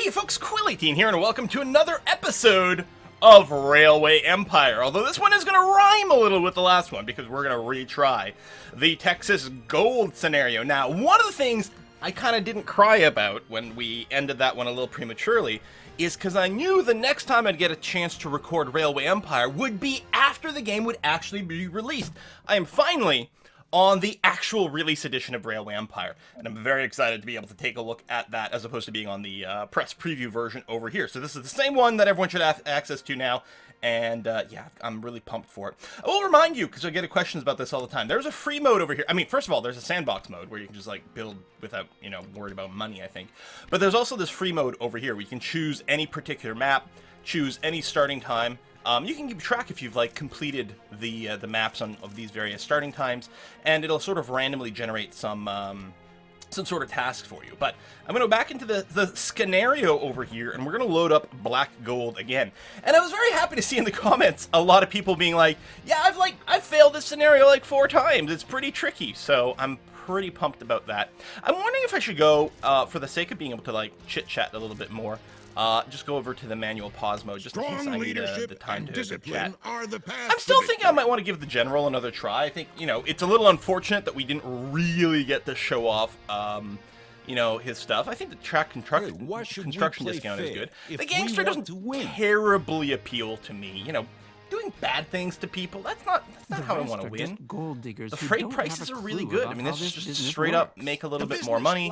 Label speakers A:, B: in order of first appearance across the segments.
A: Hey folks, Quill18 here, and welcome to another episode of Railway Empire. Although this one is going to rhyme a little with the last one, because we're going to retry the Texas Gold scenario. Now, one of the things I kind of didn't cry about when we ended that one a little prematurely is because I knew the next time I'd get a chance to record Railway Empire would be after the game would actually be released. I am finally on the actual release edition of Railway Empire, and I'm very excited to be able to take a look at that as opposed to being on the press preview version over here. So this is the same one that everyone should have access to now, and yeah, I'm really pumped for it. I will remind you, because I get questions about this all the time, there's a free mode over here. I mean, first of all, there's a sandbox mode where you can just like build without, you know, worried about money, I think. But there's also this free mode over here where you can choose any particular map, choose any starting time. You can keep track if you've like completed the maps of these various starting times, and it'll sort of randomly generate some sort of task for you. But I'm going to go back into the scenario over here, and we're going to load up Black Gold again. And I was very happy to see in the comments a lot of people being like, yeah, I've failed this scenario like 4 times. It's pretty tricky. So I'm pretty pumped about that. I'm wondering if I should go, for the sake of being able to like chit-chat a little bit more, just go over to the manual pause mode, just in case I need the time to chat. I'm still thinking I might want to give the general another try. I think, you know, it's a little unfortunate that we didn't really get to show off, you know, his stuff. I think the track construction discount is good. The gangster doesn't terribly appeal to me. You know, doing bad things to people, that's not how I want to win. The freight prices are really good. I mean, this is just straight up make a little bit more money.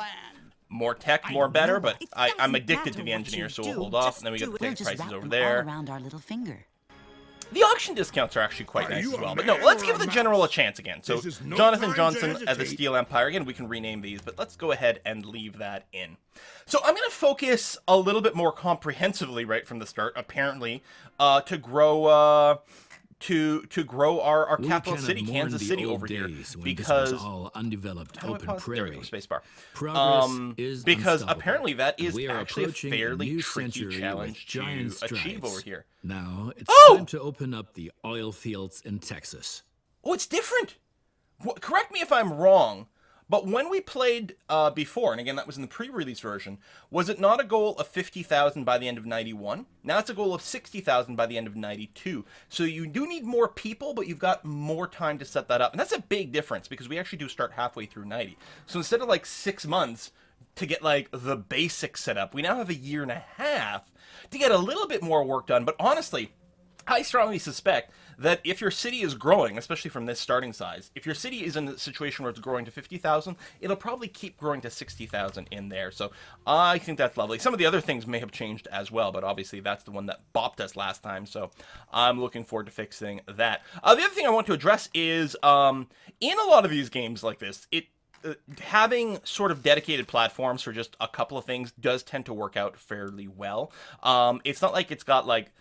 A: More tech, more better, but I'm addicted to the engineer, so we'll hold off, and then we get the ticket prices over there. The auction discounts are actually quite nice as well, but no, let's give the general a chance again. So, Jonathan Johnson at the Steel Empire. Again, we can rename these, but let's go ahead and leave that in. So I'm going to focus a little bit more comprehensively right from the start, apparently, to grow... To grow our capital city, Kansas City, over here, because
B: all undeveloped open prairie.
A: Spacebar.
B: Is
A: because
B: unstoppable.
A: apparently that is
B: We are
A: actually a
B: approaching
A: fairly
B: new
A: tricky
B: century
A: challenge
B: with giant
A: to achieve
B: strides.
A: over here.
B: Now it's
A: Oh!
B: time to open up the oil fields in Texas.
A: Oh, it's different. Correct me if I'm wrong, but when we played before, and again that was in the pre-release version, was it not a goal of 50,000 by the end of 91? Now it's a goal of 60,000 by the end of 92. So you do need more people, but you've got more time to set that up. And that's a big difference, because we actually do start halfway through 90. So instead of like 6 months to get like the basics set up, we now have a year and a half to get a little bit more work done. But honestly, I strongly suspect that if your city is growing, especially from this starting size, if your city is in a situation where it's growing to 50,000, it'll probably keep growing to 60,000 in there. So I think that's lovely. Some of the other things may have changed as well, but obviously that's the one that bopped us last time. So I'm looking forward to fixing that. The other thing I want to address is in a lot of these games like this, having sort of dedicated platforms for just a couple of things does tend to work out fairly well. It's not like it's got like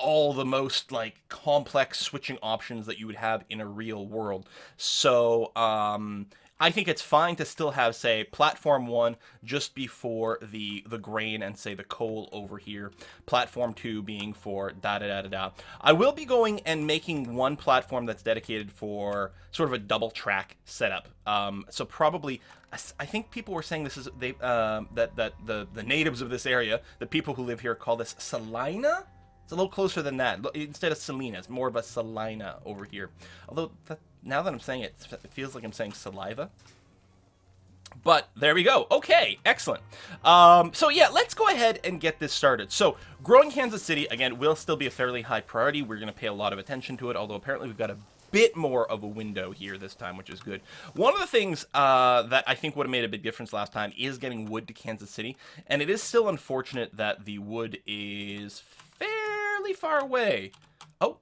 A: all the most like complex switching options that you would have in a real world. So I think it's fine to still have, say, platform 1 just before the grain and, say, the coal over here. Platform 2 being for da-da-da-da-da. I will be going and making one platform that's dedicated for sort of a double track setup. So probably, I think people were saying this is, that the natives of this area, the people who live here, call this Salina? It's a little closer than that. Instead of Selena, it's more of a Salina over here. Although, now that I'm saying it, it feels like I'm saying saliva. But there we go. Okay, excellent. So yeah, let's go ahead and get this started. So growing Kansas City, again, will still be a fairly high priority. We're going to pay a lot of attention to it, although apparently we've got a bit more of a window here this time, which is good. One of the things that I think would have made a big difference last time is getting wood to Kansas City, and it is still unfortunate that the wood is fairly far away. Oh,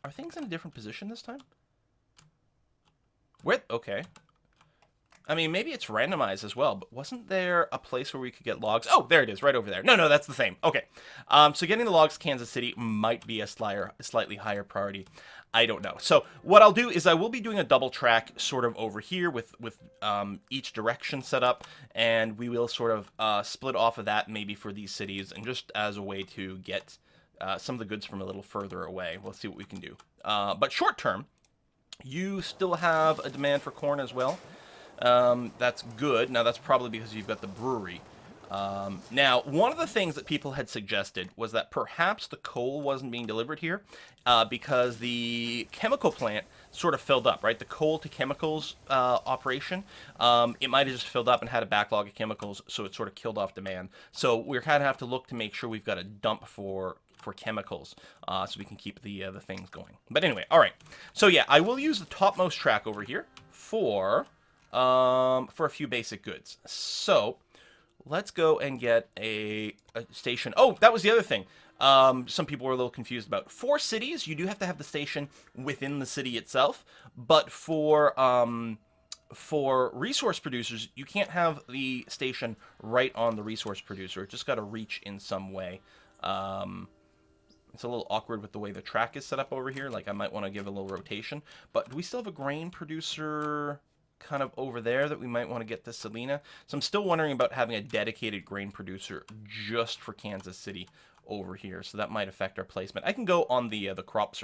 A: are things in a different position this time? Okay. I mean, maybe it's randomized as well, but wasn't there a place where we could get logs? Oh, there it is, right over there. No, that's the same. Okay. So getting the logs to Kansas City might be a slightly higher priority. I don't know. So what I'll do is I will be doing a double track sort of over here with each direction set up, and we will sort of split off of that maybe for these cities, and just as a way to get some of the goods from a little further away. We'll see what we can do. But short term, you still have a demand for corn as well. That's good. Now, that's probably because you've got the brewery. Now, one of the things that people had suggested was that perhaps the coal wasn't being delivered here because the chemical plant sort of filled up, right? The coal to chemicals operation, it might have just filled up and had a backlog of chemicals, so it sort of killed off demand. So we're kind of have to look to make sure we've got a dump for chemicals, so we can keep the things going. But anyway, all right. So yeah, I will use the topmost track over here for a few basic goods. So let's go and get a station. Oh, that was the other thing. Some people were a little confused about. For cities, you do have to have the station within the city itself, but for resource producers, you can't have the station right on the resource producer. It just got to reach in some way. It's a little awkward with the way the track is set up over here. Like, I might want to give a little rotation. But do we still have a grain producer kind of over there that we might want to get to Salina? So I'm still wondering about having a dedicated grain producer just for Kansas City over here. So that might affect our placement. I can go on the crop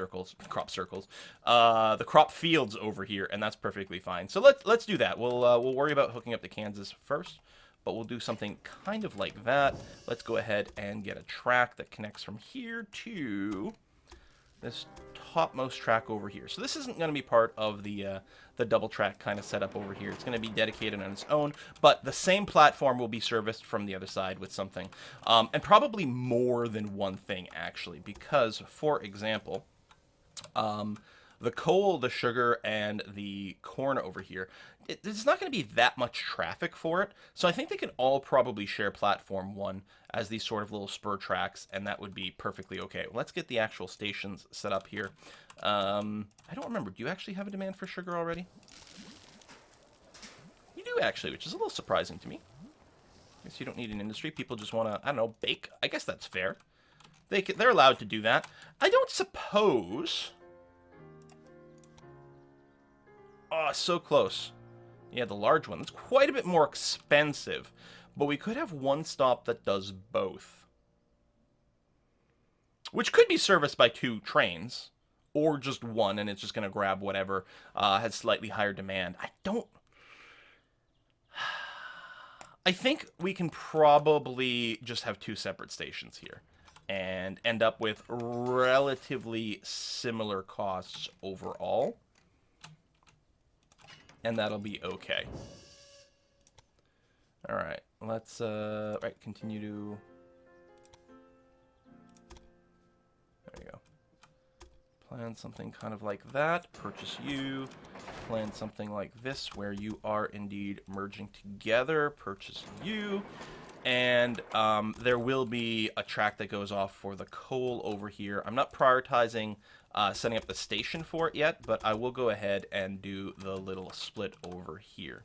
A: fields over here, and that's perfectly fine. So let's do that. We'll worry about hooking up to Kansas first. But we'll do something kind of like that. Let's go ahead and get a track that connects from here to this topmost track over here. So this isn't going to be part of the double track kind of setup over here. It's going to be dedicated on its own, but the same platform will be serviced from the other side with something. And probably more than one thing, actually, because, for example, the coal, the sugar, and the corn over here, there's not going to be that much traffic for it. So I think they can all probably share platform 1 as these sort of little spur tracks, and that would be perfectly okay. Let's get the actual stations set up here. I don't remember. Do you actually have a demand for sugar already? You do, actually, which is a little surprising to me. I guess you don't need an industry. People just want to, I don't know, bake. I guess that's fair. They're allowed to do that. I don't suppose... Oh, so close. Yeah, the large one. It's quite a bit more expensive. But we could have one stop that does both. Which could be serviced by 2 trains. Or just one, and it's just going to grab whatever has slightly higher demand. I think we can probably just have 2 separate stations here. And end up with relatively similar costs overall. And that'll be okay. Alright, let's, continue to... There we go. Plan something kind of like that. Purchase you. Plan something like this, where you are indeed merging together. Purchase you. And there will be a track that goes off for the coal over here. I'm not prioritizing setting up the station for it yet, but I will go ahead and do the little split over here.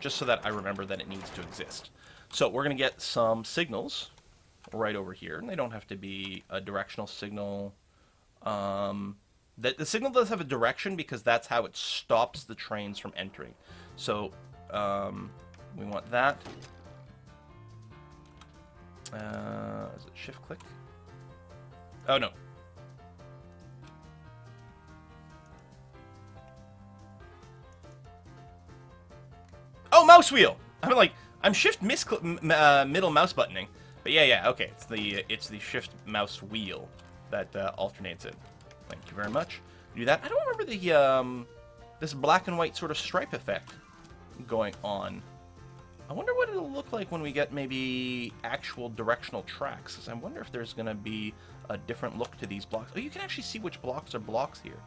A: Just so that I remember that it needs to exist. So we're going to get some signals right over here, and they don't have to be a directional signal. The signal does have a direction because that's how it stops the trains from entering. So we want that. Is it shift click? Oh, no. Oh, mouse wheel! I'm shift middle mouse buttoning. But yeah, okay. It's the shift mouse wheel that alternates it. Thank you very much. Do that. I don't remember the this black and white sort of stripe effect going on. I wonder what it'll look like when we get maybe actual directional tracks. 'Cause I wonder if there's going to be a different look to these blocks. Oh, you can actually see which blocks are blocks here.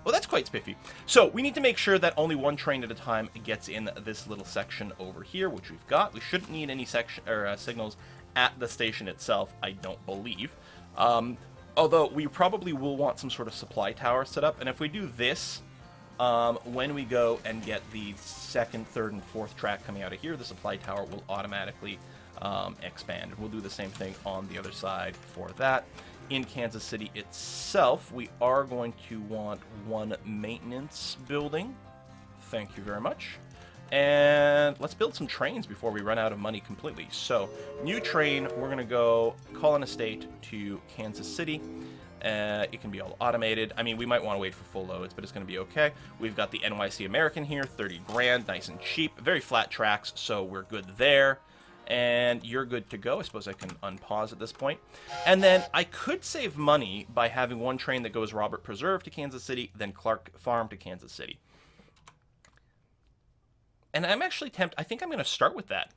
A: Well, that's quite spiffy. So we need to make sure that only one train at a time gets in this little section over here, which we've got. We shouldn't need any section or signals at the station itself, I don't believe. Although we probably will want some sort of supply tower set up. And if we do this, when we go and get the 2nd, 3rd, and 4th track coming out of here, the supply tower will automatically expand. We'll do the same thing on the other side for that. In Kansas City itself, we are going to want one maintenance building. Thank you very much. And let's build some trains before we run out of money completely. So, new train, we're going to go call an estate to Kansas City. It can be all automated. I mean, we might want to wait for full loads, but it's going to be okay. We've got the NYC American here, 30 grand, nice and cheap. Very flat tracks, so we're good there. And you're good to go. I suppose I can unpause at this point. And then I could save money by having one train that goes Robert Preserve to Kansas City, then Clark Farm to Kansas City. And I'm actually tempted. I think I'm going to start with that.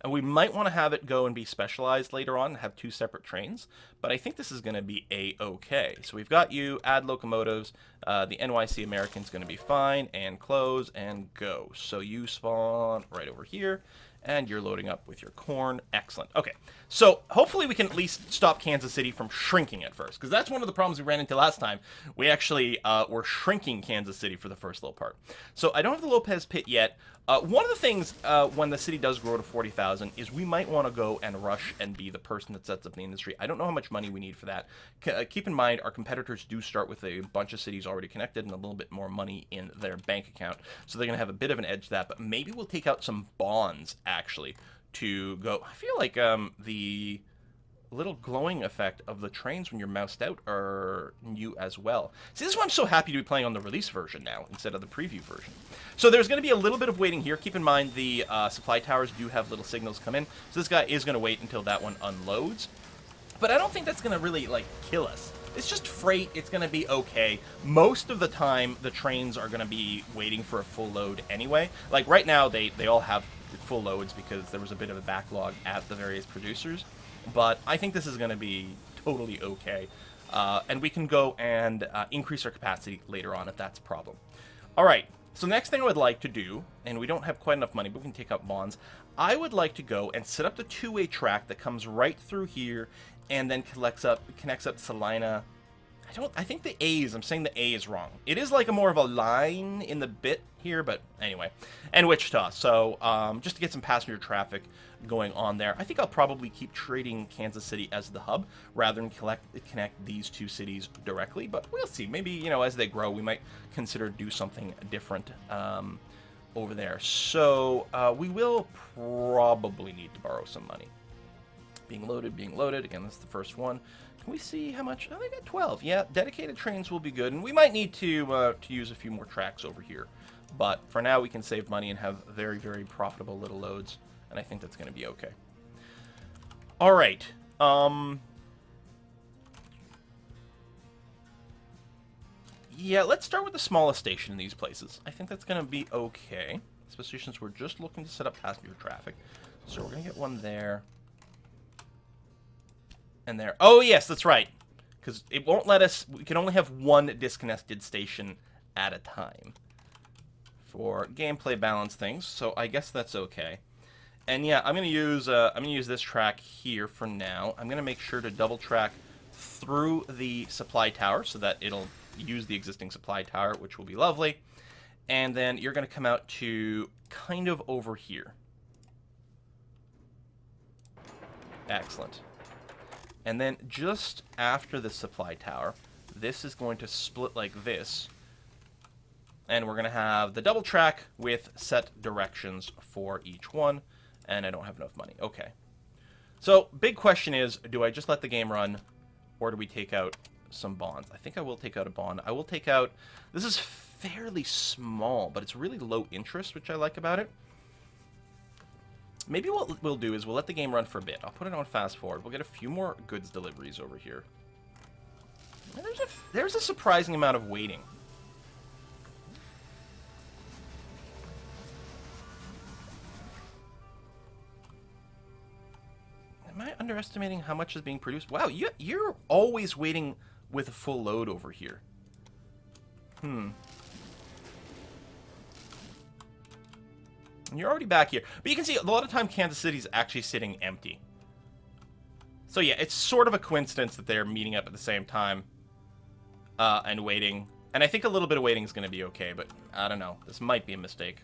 A: And we might want to have it go and be specialized later on and have 2 separate trains. But I think this is going to be A-okay. So we've got you, add locomotives. The NYC American's going to be fine. And close and go. So you spawn right over here. And you're loading up with your corn. Excellent. Okay, so hopefully we can at least stop Kansas City from shrinking at first. Because that's one of the problems we ran into last time. We actually were shrinking Kansas City for the first little part. So I don't have the Lopez pit yet. One of the things when the city does grow to 40,000 is we might want to go and rush and be the person that sets up the industry. I don't know how much money we need for that. Keep in mind, our competitors do start with a bunch of cities already connected and a little bit more money in their bank account. So they're going to have a bit of an edge to that. But maybe we'll take out some bonds, actually, to go. I feel like the little glowing effect of the trains when you're moused out are new as well. See, this is why I'm so happy to be playing on the release version now instead of the preview version. So there's going to be a little bit of waiting here. Keep in mind the supply towers do have little signals come in. So this guy is going to wait until that one unloads. But I don't think that's going to really, like, kill us. It's just freight. It's going to be okay. Most of the time, the trains are going to be waiting for a full load anyway. Like, right now, they all have full loads because there was a bit of a backlog at the various producers. But I think this is going to be totally okay. And we can go and increase our capacity later on if that's a problem. All right. So next thing I would like to do, and we don't have quite enough money, but we can take out bonds. I would like to go and set up the 2-way track that comes right through here and then connects up Salina. I think the A's, I'm saying the A is wrong. It is like a more of a line in the bit here, but anyway. And Wichita. So just to get some passenger traffic going on there. I think I'll probably keep treating Kansas City as the hub rather than connect these 2 cities directly. But we'll see. Maybe, you know, as they grow, we might consider do something different over there. So we will probably need to borrow some money. Being loaded, being loaded. Again, this is the first one. Can we see how much? Oh, they got 12. Yeah, dedicated trains will be good. And we might need to use a few more tracks over here. But for now, we can save money and have very, very profitable little loads. And I think that's going to be okay. All right. Yeah, let's start with the smallest station in these places. I think that's going to be okay. Especially since we're just looking to set up passenger traffic. So we're going to get one there. And there. Oh, yes, that's right. Because it won't let us... We can only have one disconnected station at a time for gameplay balance things. So I guess that's okay. And yeah, I'm gonna use this track here for now. I'm gonna make sure to double track through the supply tower so that it'll use the existing supply tower, which will be lovely. And then you're gonna come out to kind of over here. Excellent. And then just after the supply tower, this is going to split like this. And we're gonna have the double track with set directions for each one. And I don't have enough money. Okay. So, big question is, do I just let the game run, or do we take out some bonds? I think I will take out a bond. I will take out... This is fairly small, but it's really low interest, which I like about it. Maybe what we'll do is we'll let the game run for a bit. I'll put it on fast forward. We'll get a few more goods deliveries over here. And there's a surprising amount of waiting. Am I underestimating how much is being produced? Wow, you're always waiting with a full load over here. You're already back here. But you can see a lot of time Kansas City's actually sitting empty. So yeah, it's sort of a coincidence that they're meeting up at the same time and waiting. And I think a little bit of waiting is going to be okay, but I don't know. This might be a mistake.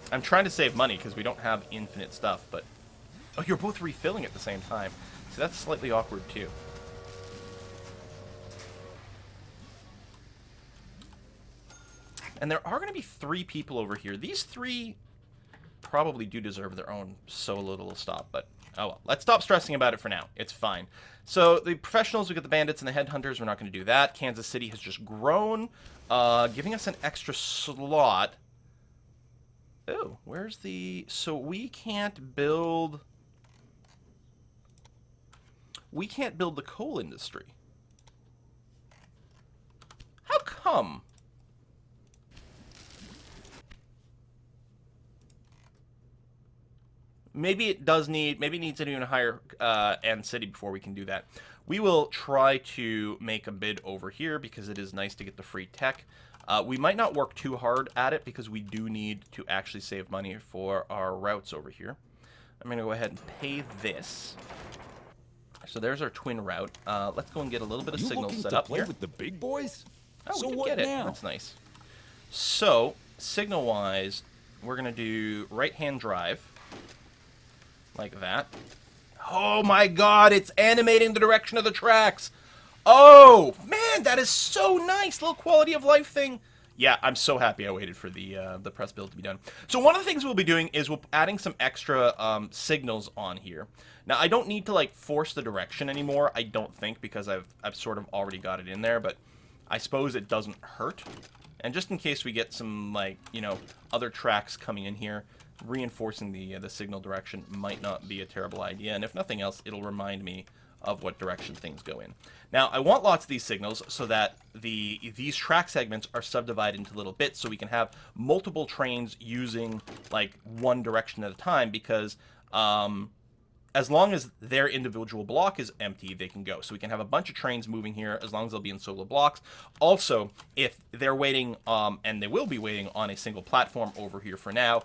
A: I'm trying to save money because we don't have infinite stuff, but... Oh, you're both refilling at the same time. So that's slightly awkward, too. And there are going to be 3 people over here. These 3 probably do deserve their own solo little stop, but Oh well, let's stop stressing about it for now. It's fine. So the professionals, we get the bandits and the headhunters. We're not going to do that. Kansas City has just grown, giving us an extra slot. Oh, where's the... So we can't build... We can't build the coal industry. How come? Maybe it does need... Maybe it needs an even higher end city before we can do that. We will try to make a bid over here because it is nice to get the free tech. We might not work too hard at it because we do need to actually save money for our routes over here. I'm going to go ahead and pay this. So there's our twin route. Let's go and get a little bit of signals set up here.
C: With the big boys?
A: Oh,
C: so
A: we
C: what
A: did get it.
C: now?
A: That's nice. So, signal-wise, we're going to do right-hand drive. Like that. Oh my god, it's animating the direction of the tracks! Oh, man, that is so nice! Little quality of life thing. Yeah, I'm so happy I waited for the press build to be done. So one of the things we'll be doing is we're adding some extra signals on here. Now, I don't need to, like, force the direction anymore, I don't think, because I've sort of already got it in there, but I suppose it doesn't hurt. And just in case we get some, like, you know, other tracks coming in here, reinforcing the signal direction might not be a terrible idea. And if nothing else, it'll remind me of what direction things go in. Now, I want lots of these signals so that these track segments are subdivided into little bits so we can have multiple trains using, like, one direction at a time because... as long as their individual block is empty, they can go. So we can have a bunch of trains moving here as long as they'll be in solo blocks. Also, if they're waiting, and they will be waiting on a single platform over here for now,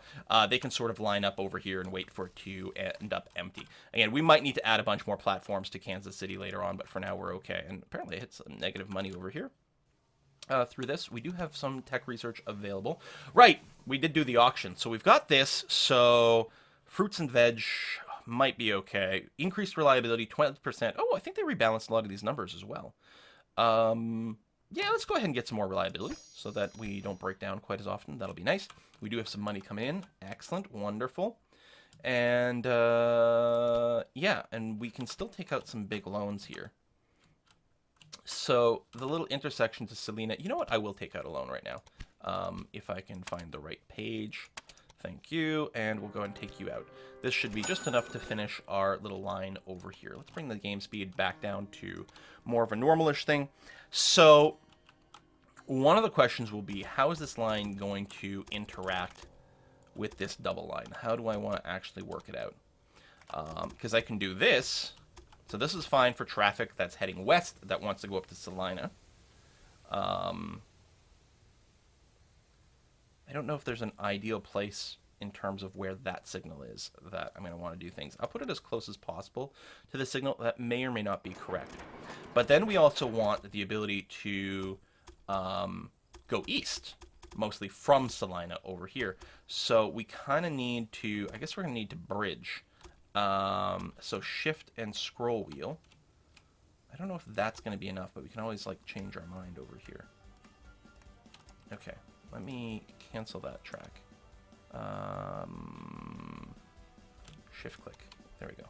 A: they can sort of line up over here and wait for it to end up empty. Again, we might need to add a bunch more platforms to Kansas City later on, but for now we're okay. And apparently I hit some negative money over here. Through this, we do have some tech research available. Right, we did do the auction. So we've got this, so fruits and veg... might be okay. Increased reliability, 20%. Oh, I think they rebalanced a lot of these numbers as well. Yeah, let's go ahead and get some more reliability so that we don't break down quite as often. That'll be nice. We do have some money coming in. Excellent. Wonderful. And, yeah, and we can still take out some big loans here. So, the little intersection to Selena. You know what? I will take out a loan right now. If I can find the right page. Thank you, and we'll go and take you out. This should be just enough to finish our little line over here. Let's bring the game speed back down to more of a normalish thing. So, one of the questions will be, how is this line going to interact with this double line? How do I want to actually work it out? Because I can do this. So this is fine for traffic that's heading west that wants to go up to Salina. I don't know if there's an ideal place in terms of where that signal is that I'm going to want to do things. I'll put it as close as possible to the signal. That may or may not be correct. But then we also want the ability to go east, mostly from Salina over here. So we kind of need to, I guess we're going to need to bridge. So shift and scroll wheel. I don't know if that's going to be enough, but we can always like change our mind over here. Okay. Let me cancel that track. Shift click. There we go.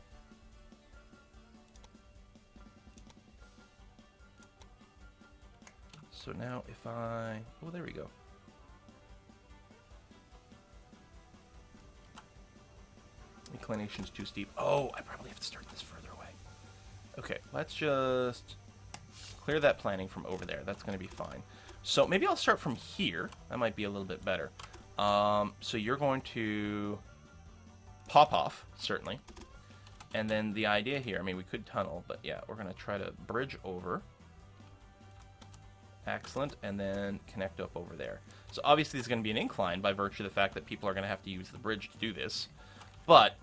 A: So now if I... Oh, there we go. Inclination's too steep. Oh, I probably have to start this further away. Okay, let's just clear that planning from over there. That's going to be fine. So maybe I'll start from here. That might be a little bit better. So you're going to pop off, certainly. And then the idea here, I mean, we could tunnel, but yeah, we're going to try to bridge over. Excellent. And then connect up over there. So obviously there's going to be an incline by virtue of the fact that people are going to have to use the bridge to do this. But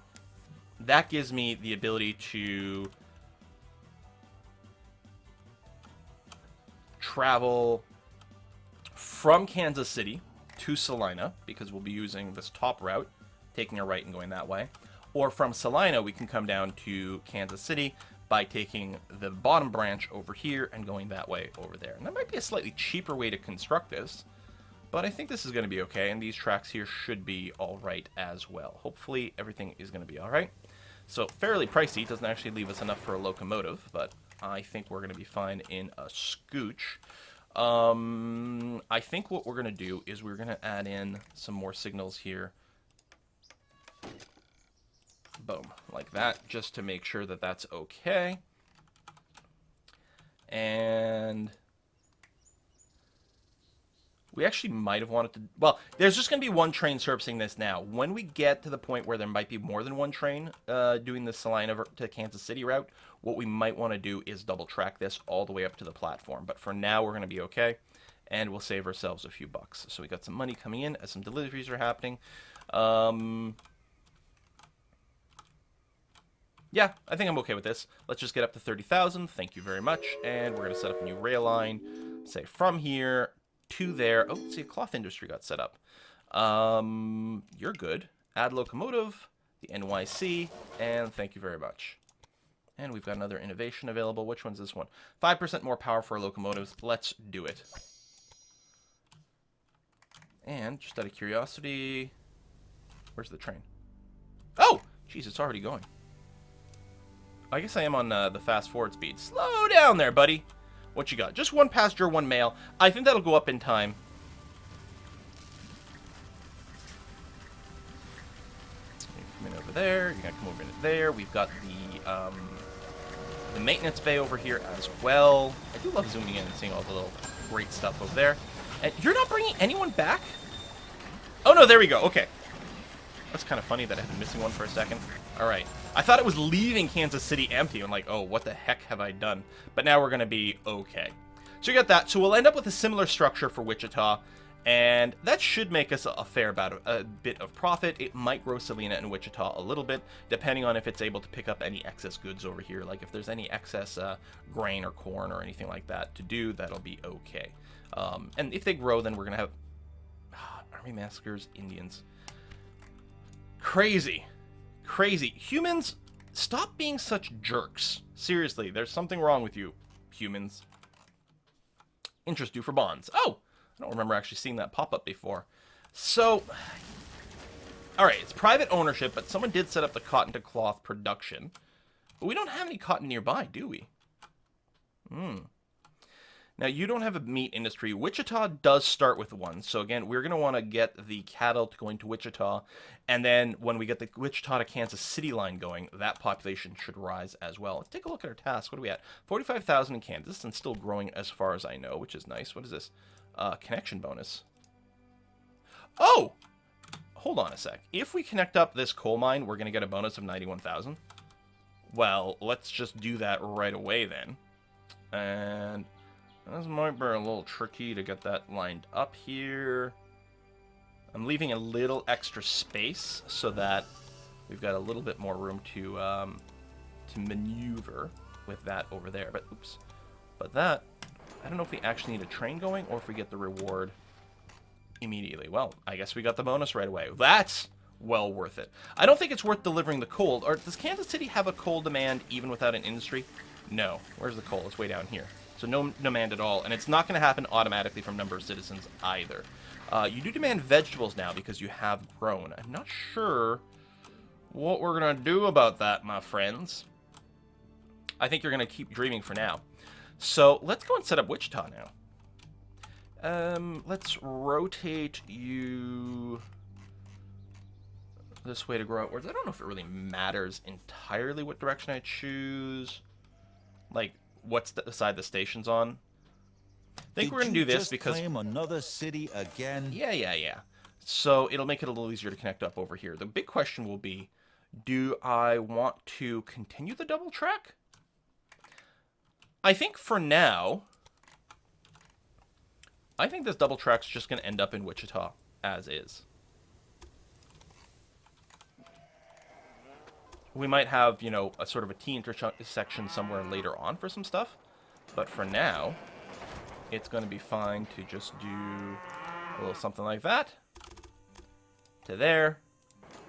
A: that gives me the ability to travel from Kansas City to Salina, because we'll be using this top route, taking a right and going that way. Or from Salina, we can come down to Kansas City by taking the bottom branch over here and going that way over there. And that might be a slightly cheaper way to construct this, but I think this is going to be okay, and these tracks here should be all right as well. Hopefully everything is going to be all right. So fairly pricey. Doesn't actually leave us enough for a locomotive, but I think we're going to be fine in a scooch. I think what we're going to do is we're going to add in some more signals here. Boom, like that, just to make sure that that's okay. And we actually might have wanted to... Well, there's just going to be one train servicing this now. When we get to the point where there might be more than one train doing the Salina to Kansas City route, what we might want to do is double track this all the way up to the platform. But for now, we're going to be okay, and we'll save ourselves a few bucks. So we got some money coming in as some deliveries are happening. Yeah, I think I'm okay with this. Let's just get up to 30,000. Thank you very much. And we're going to set up a new rail line, say from here to there. Oh, see, a cloth industry got set up. You're good. Add locomotive, the NYC, and thank you very much. And we've got another innovation available. Which one's this one? 5% more power for locomotives. Let's do it. And just out of curiosity, where's the train? Oh, geez, it's already going. I guess I am on the fast forward speed. Slow down there, buddy. What you got? Just one passenger, one mail. I think that'll go up in time. You come in over there. You're gonna come over into there. We've got the maintenance bay over here as well. I do love zooming in and seeing all the little great stuff over there. And you're not bringing anyone back? Oh no, there we go. Okay. That's kind of funny that I've been missing one for a second. All right. I thought it was leaving Kansas City empty. I'm like, oh, what the heck have I done? But now we're going to be okay. So you got that. So we'll end up with a similar structure for Wichita, and that should make us a fair bit of profit. It might grow Salina and Wichita a little bit, depending on if it's able to pick up any excess goods over here. Like if there's any excess grain or corn or anything like that to do, that'll be okay. And if they grow, then we're going to have army massacres, Indians. Crazy. Crazy. Humans, stop being such jerks. Seriously, there's something wrong with you, humans. Interest due for bonds. Oh, I don't remember actually seeing that pop up before. So, alright, it's private ownership, but someone did set up the cotton to cloth production. But we don't have any cotton nearby, do we? Now, you don't have a meat industry. Wichita does start with one. So, again, we're going to want to get the cattle going to Wichita. And then when we get the Wichita to Kansas City line going, that population should rise as well. Let's take a look at our tasks. What are we at? 45,000 in Kansas and still growing as far as I know, which is nice. What is this? Connection bonus. Oh! Hold on a sec. If we connect up this coal mine, we're going to get a bonus of 91,000. Well, let's just do that right away then. And... this might be a little tricky to get that lined up here. I'm leaving a little extra space so that we've got a little bit more room to maneuver with that over there. But oops. But that, I don't know if we actually need a train going or if we get the reward immediately. Well, I guess we got the bonus right away. That's well worth it. I don't think it's worth delivering the coal. Or does Kansas City have a coal demand even without an industry? No. Where's the coal? It's way down here. So no demand at all, and it's not going to happen automatically from number of citizens either. You do demand vegetables now because you have grown. I'm not sure what we're going to do about that, my friends. I think you're going to keep dreaming for now. So let's go and set up Wichita now. Let's rotate you this way to grow outwards. I don't know if it really matters entirely what direction I choose. Like, what's the side the station's on? I think we're going to do this because...
C: claim another city again?
A: Yeah. So it'll make it a little easier to connect up over here. The big question will be, do I want to continue the double track? I think for now, I think this double track's just going to end up in Wichita as is. We might have, you know, a sort of a T intersection somewhere later on for some stuff. But for now, it's going to be fine to just do a little something like that. To there.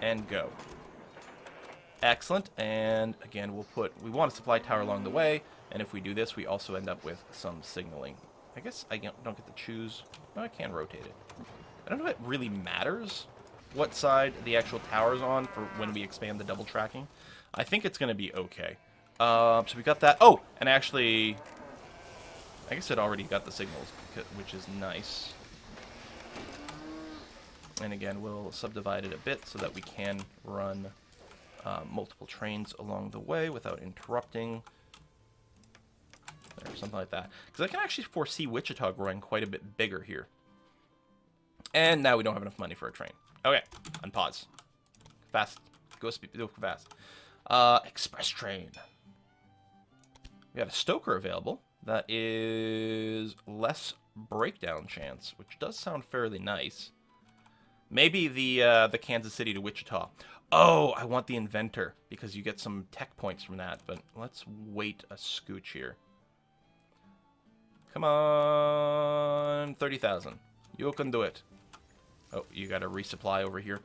A: And go. Excellent. And again, we want a supply tower along the way. And if we do this, we also end up with some signaling. I guess I don't get to choose. No, I can rotate it. I don't know if it really matters what side the actual tower's on for when we expand the double tracking. I think it's going to be okay. So we got that. Oh, and actually, I guess it already got the signals, which is nice. And again, we'll subdivide it a bit so that we can run multiple trains along the way without interrupting. Or something like that. Because I can actually foresee Wichita growing quite a bit bigger here. And now we don't have enough money for a train. Okay, unpause. Fast. Go fast. Express train. We got a Stoker available. That is less breakdown chance, which does sound fairly nice. Maybe the Kansas City to Wichita. Oh, I want the Inventor, because you get some tech points from that. But let's wait a scooch here. Come on, 30,000. You can do it. Oh, you got a resupply over here.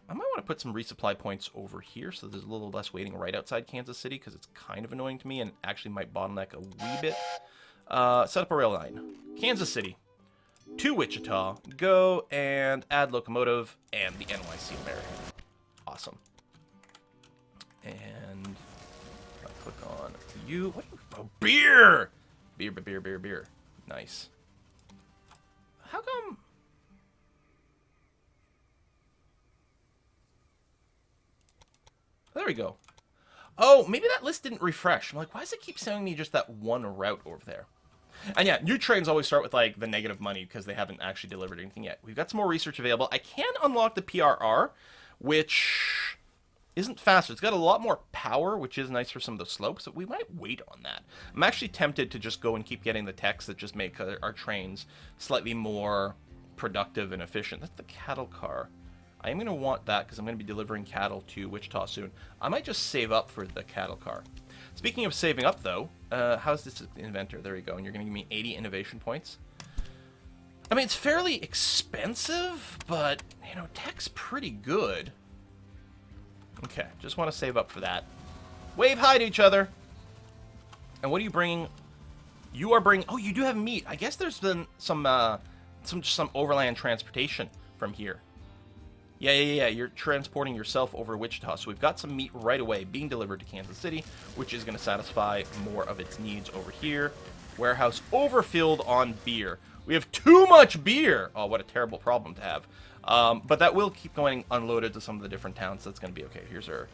A: I might want to put some resupply points over here so there's a little less waiting right outside Kansas City because it's kind of annoying to me and actually might bottleneck a wee bit. Set up a rail line. Kansas City to Wichita. Go and add locomotive and the NYC American. Awesome. And I'll click on you. What? Oh, beer! Beer. Nice. How come? There we go. Oh, maybe that list didn't refresh. I'm like, why does it keep showing me just that one route over there? And yeah, new trains always start with like the negative money because they haven't actually delivered anything yet. We've got some more research available. I can unlock the PRR, which isn't faster. It's got a lot more power, which is nice for some of the slopes, so we might wait on that. I'm actually tempted to just go and keep getting the techs that just make our trains slightly more productive and efficient. That's the cattle car. I am going to want that because I'm going to be delivering cattle to Wichita soon. I might just save up for the cattle car. Speaking of saving up, though, how's this Inventor? There you go. And you're going to give me 80 innovation points. I mean, it's fairly expensive, but, you know, tech's pretty good. Okay, just want to save up for that. Wave hi to each other. And what are you bringing? You are bringing... Oh, you do have meat. I guess there's been some overland transportation from here. Yeah. You're transporting yourself over Wichita. So we've got some meat right away being delivered to Kansas City, which is going to satisfy more of its needs over here. Warehouse overfilled on beer. We have too much beer. Oh, what a terrible problem to have. But that will keep going unloaded to some of the different towns. So that's going to be okay. Here's our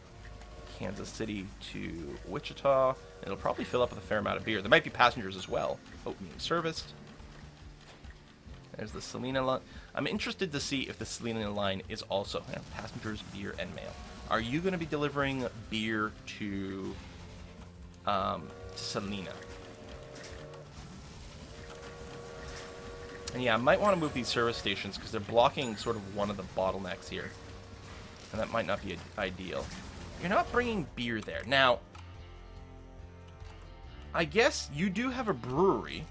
A: Kansas City to Wichita. It'll probably fill up with a fair amount of beer. There might be passengers as well. Oh, being serviced. There's the Salina line. I'm interested to see if the Salina line is also passengers, beer, and mail. Are you going to be delivering beer to Salina? And yeah, I might want to move these service stations because they're blocking sort of one of the bottlenecks here. And that might not be ideal. You're not bringing beer there. Now, I guess you do have a brewery.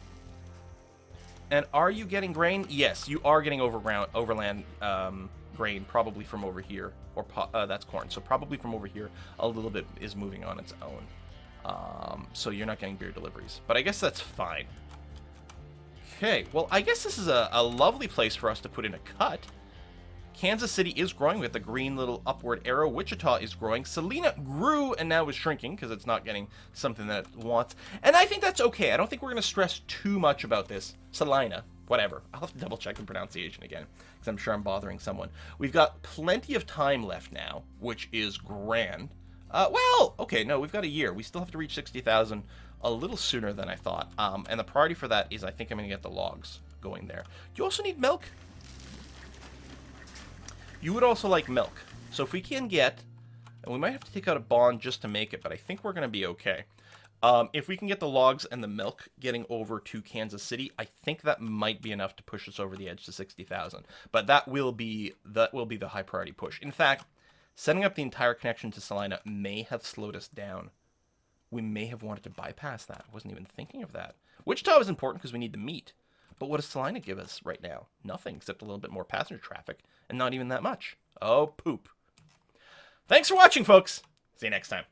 A: And are you getting grain? Yes, you are getting overland grain, probably from over here. Or that's corn. So probably from over here, a little bit is moving on its own. So you're not getting beer deliveries. But I guess that's fine. Okay, well, I guess this is a lovely place for us to put in a cut. Kansas City is growing with the green little upward arrow. Wichita is growing. Salina grew and now is shrinking because it's not getting something that it wants. And I think that's okay. I don't think we're going to stress too much about this. Salina, whatever. I'll have to double check the pronunciation again because I'm sure I'm bothering someone. We've got plenty of time left now, which is grand. Well, okay, no, we've got a year. We still have to reach 60,000 a little sooner than I thought. And the priority for that is I think I'm going to get the logs going there. You also need milk. You would also like milk. So if we can get, and we might have to take out a bond just to make it, but I think we're going to be okay. If we can get the logs and the milk getting over to Kansas City, I think that might be enough to push us over the edge to 60,000. But that will be the high priority push. In fact, setting up the entire connection to Salina may have slowed us down. We may have wanted to bypass that. I wasn't even thinking of that. Wichita is important because we need the meat. But what does Salina give us right now? Nothing, except a little bit more passenger traffic, and not even that much. Oh, poop. Thanks for watching, folks. See you next time.